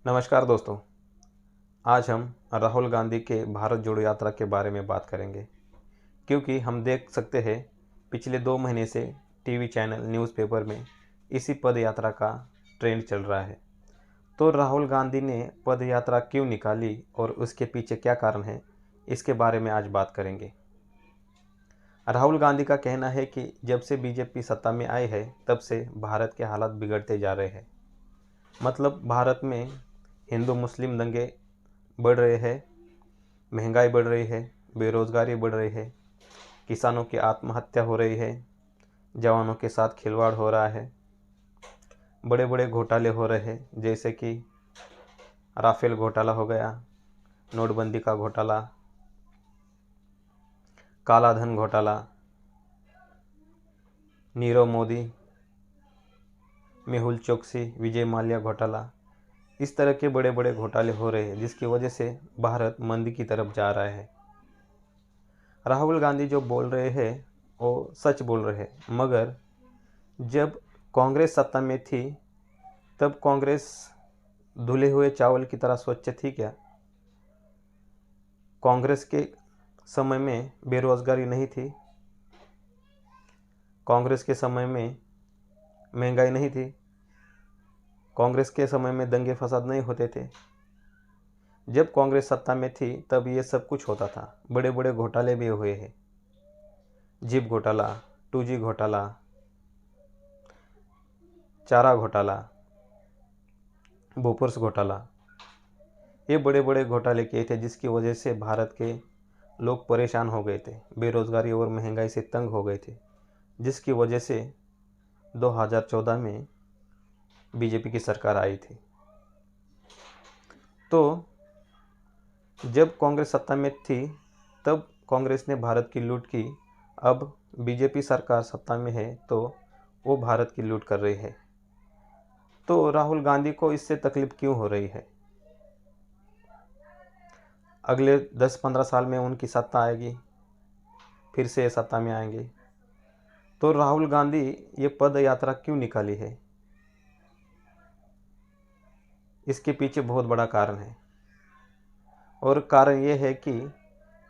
नमस्कार दोस्तों। आज हम राहुल गांधी के भारत जोड़ो यात्रा के बारे में बात करेंगे, क्योंकि हम देख सकते हैं पिछले 2 महीने से टीवी चैनल न्यूज़पेपर में इसी पद यात्रा का ट्रेंड चल रहा है। तो राहुल गांधी ने पद यात्रा क्यों निकाली और उसके पीछे क्या कारण है, इसके बारे में आज बात करेंगे। राहुल गांधी का कहना है कि जब से बीजेपी सत्ता में आई है तब से भारत के हालात बिगड़ते जा रहे हैं। मतलब भारत में हिंदू मुस्लिम दंगे बढ़ रहे हैं, महंगाई बढ़ रही है, बेरोजगारी बढ़ रही है, किसानों की आत्महत्या हो रही है, जवानों के साथ खिलवाड़ हो रहा है, बड़े बड़े घोटाले हो रहे हैं, जैसे कि राफेल घोटाला हो गया, नोटबंदी का घोटाला, काला धन घोटाला, नीरव मोदी, मेहुल चोकसी, विजय माल्या घोटाला। इस तरह के बड़े बड़े घोटाले हो रहे हैं, जिसकी वजह से भारत मंदी की तरफ जा रहा है। राहुल गांधी जो बोल रहे हैं वो सच बोल रहे हैं, मगर जब कांग्रेस सत्ता में थी तब कांग्रेस धुले हुए चावल की तरह स्वच्छ थी क्या? कांग्रेस के समय में बेरोजगारी नहीं थी? कांग्रेस के समय में महंगाई नहीं थी? कांग्रेस के समय में दंगे फसाद नहीं होते थे? जब कांग्रेस सत्ता में थी तब ये सब कुछ होता था। बड़े बड़े घोटाले भी हुए हैं, जिप घोटाला, 2G घोटाला, चारा घोटाला, बोफोर्स घोटाला। ये बड़े बड़े घोटाले किए थे, जिसकी वजह से भारत के लोग परेशान हो गए थे, बेरोजगारी और महंगाई से तंग हो गए थे, जिसकी वजह से 2014 में बीजेपी की सरकार आई थी। तो जब कांग्रेस सत्ता में थी तब कांग्रेस ने भारत की लूट की। अब बीजेपी सरकार सत्ता में है तो वो भारत की लूट कर रही है। तो राहुल गांधी को इससे तकलीफ क्यों हो रही है? अगले 10-15 साल में उनकी सत्ता आएगी, फिर से सत्ता में आएंगे। तो राहुल गांधी ये पद यात्रा क्यों निकाली है? इसके पीछे बहुत बड़ा कारण है, और कारण ये है कि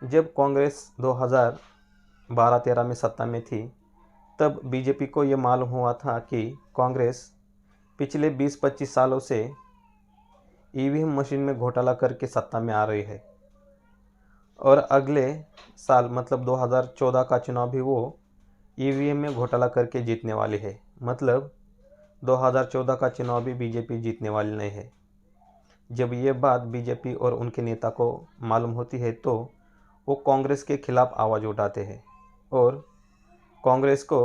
जब कांग्रेस 2012-13 में सत्ता में थी तब बीजेपी को ये मालूम हुआ था कि कांग्रेस पिछले 20-25 सालों से ईवीएम मशीन में घोटाला करके सत्ता में आ रही है, और अगले साल मतलब 2014 का चुनाव भी वो ईवीएम में घोटाला करके जीतने वाली है। मतलब 2014 का चुनाव भी बीजेपी जीतने वाली नहीं है। जब ये बात बीजेपी और उनके नेता को मालूम होती है तो वो कांग्रेस के खिलाफ आवाज़ उठाते हैं और कांग्रेस को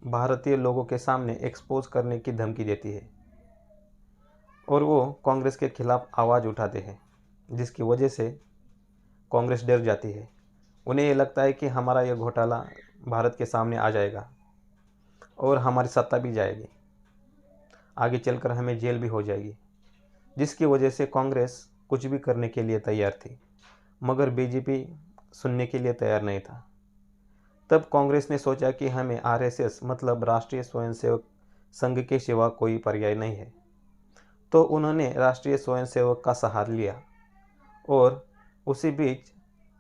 भारतीय लोगों के सामने एक्सपोज करने की धमकी देती है, और वो कांग्रेस के खिलाफ आवाज़ उठाते हैं, जिसकी वजह से कांग्रेस डर जाती है। उन्हें ये लगता है कि हमारा ये घोटाला भारत के सामने आ जाएगा और हमारी सत्ता भी जाएगी, आगे चलकर हमें जेल भी हो जाएगी, जिसकी वजह से कांग्रेस कुछ भी करने के लिए तैयार थी, मगर बीजेपी सुनने के लिए तैयार नहीं था। तब कांग्रेस ने सोचा कि हमें आरएसएस मतलब राष्ट्रीय स्वयंसेवक संघ के सिवा कोई पर्याय नहीं है। तो उन्होंने राष्ट्रीय स्वयंसेवक का सहारा लिया, और उसी बीच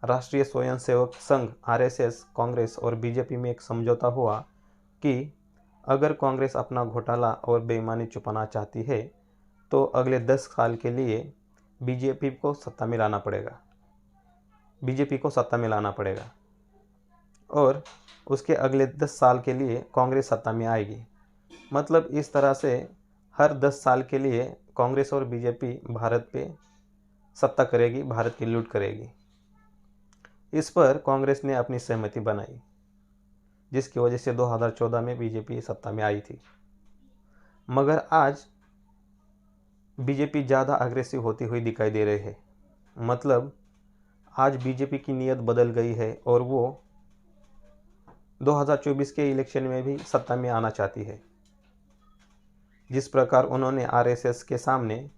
राष्ट्रीय स्वयंसेवक संघ आरएसएस, कांग्रेस और बीजेपी में एक समझौता हुआ कि अगर कांग्रेस अपना घोटाला और बेईमानी छुपाना चाहती है तो अगले 10 साल के लिए बीजेपी को सत्ता में लाना पड़ेगा, और उसके अगले 10 साल के लिए कांग्रेस सत्ता में आएगी। मतलब इस तरह से हर 10 साल के लिए कांग्रेस और बीजेपी भारत पे सत्ता करेगी, भारत की लूट करेगी। इस पर कांग्रेस ने अपनी सहमति बनाई, जिसकी वजह से 2014 में बीजेपी सत्ता में आई थी। मगर आज बीजेपी ज़्यादा अग्रेसिव होती हुई दिखाई दे रही है। मतलब आज बीजेपी की नीयत बदल गई है और वो 2024 के इलेक्शन में भी सत्ता में आना चाहती है। जिस प्रकार उन्होंने आरएसएस के सामने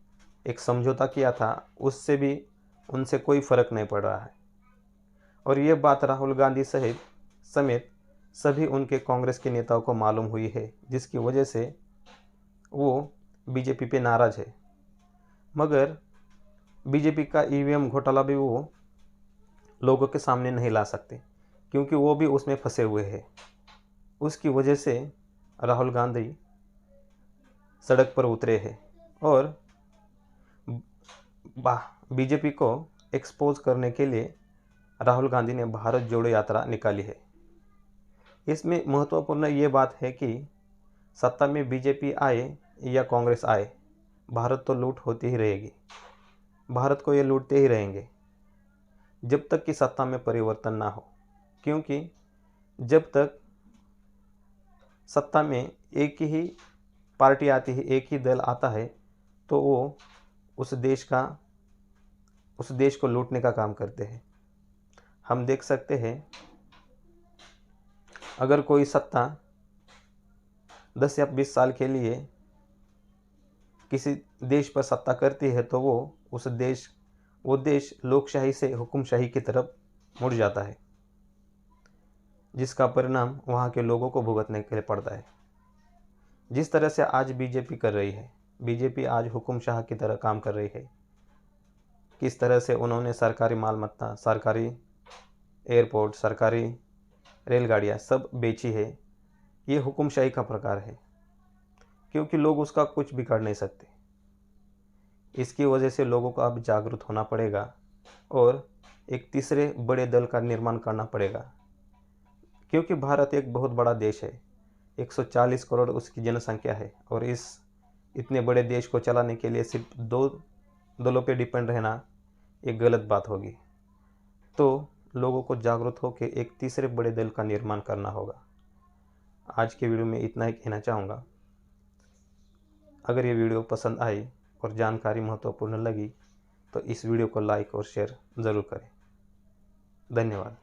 एक समझौता किया था, उससे भी उनसे कोई फ़र्क नहीं पड़ रहा है। और ये बात राहुल गांधी समेत सभी उनके कांग्रेस के नेताओं को मालूम हुई है, जिसकी वजह से वो बीजेपी पे नाराज़ है। मगर बीजेपी का ईवीएम घोटाला भी वो लोगों के सामने नहीं ला सकते, क्योंकि वो भी उसमें फंसे हुए हैं। उसकी वजह से राहुल गांधी सड़क पर उतरे हैं और बीजेपी को एक्सपोज करने के लिए राहुल गांधी ने भारत जोड़ो यात्रा निकाली है। इसमें महत्वपूर्ण ये बात है कि सत्ता में बीजेपी आए या कांग्रेस आए, भारत तो लूट होती ही रहेगी। भारत को ये लूटते ही रहेंगे जब तक कि सत्ता में परिवर्तन ना हो, क्योंकि जब तक सत्ता में एक ही पार्टी आती है, एक ही दल आता है, तो वो उस देश को लूटने का काम करते हैं। हम देख सकते हैं, अगर कोई सत्ता 10 या 20 साल के लिए किसी देश पर सत्ता करती है, तो वो देश लोकशाही से हुकुमशाही की तरफ मुड़ जाता है, जिसका परिणाम वहाँ के लोगों को भुगतने के लिए पड़ता है। जिस तरह से आज बीजेपी कर रही है, बीजेपी आज हुकुमशाह की तरह काम कर रही है। किस तरह से उन्होंने सरकारी मालमत्ता, सरकारी एयरपोर्ट, सरकारी रेलगाड़ियाँ सब बेची है, ये हुकुमशाही का प्रकार है, क्योंकि लोग उसका कुछ भी कर नहीं सकते। इसकी वजह से लोगों को अब जागरूक होना पड़ेगा और एक तीसरे बड़े दल का निर्माण करना पड़ेगा, क्योंकि भारत एक बहुत बड़ा देश है, 140 करोड़ उसकी जनसंख्या है, और इस इतने बड़े देश को चलाने के लिए सिर्फ 2 दलों पे डिपेंड रहना एक गलत बात होगी। तो लोगों को जागरूक होकर एक तीसरे बड़े दल का निर्माण करना होगा। आज के वीडियो में इतना ही कहना चाहूँगा। अगर ये वीडियो पसंद आई और जानकारी महत्वपूर्ण लगी तो इस वीडियो को लाइक और शेयर ज़रूर करें। धन्यवाद।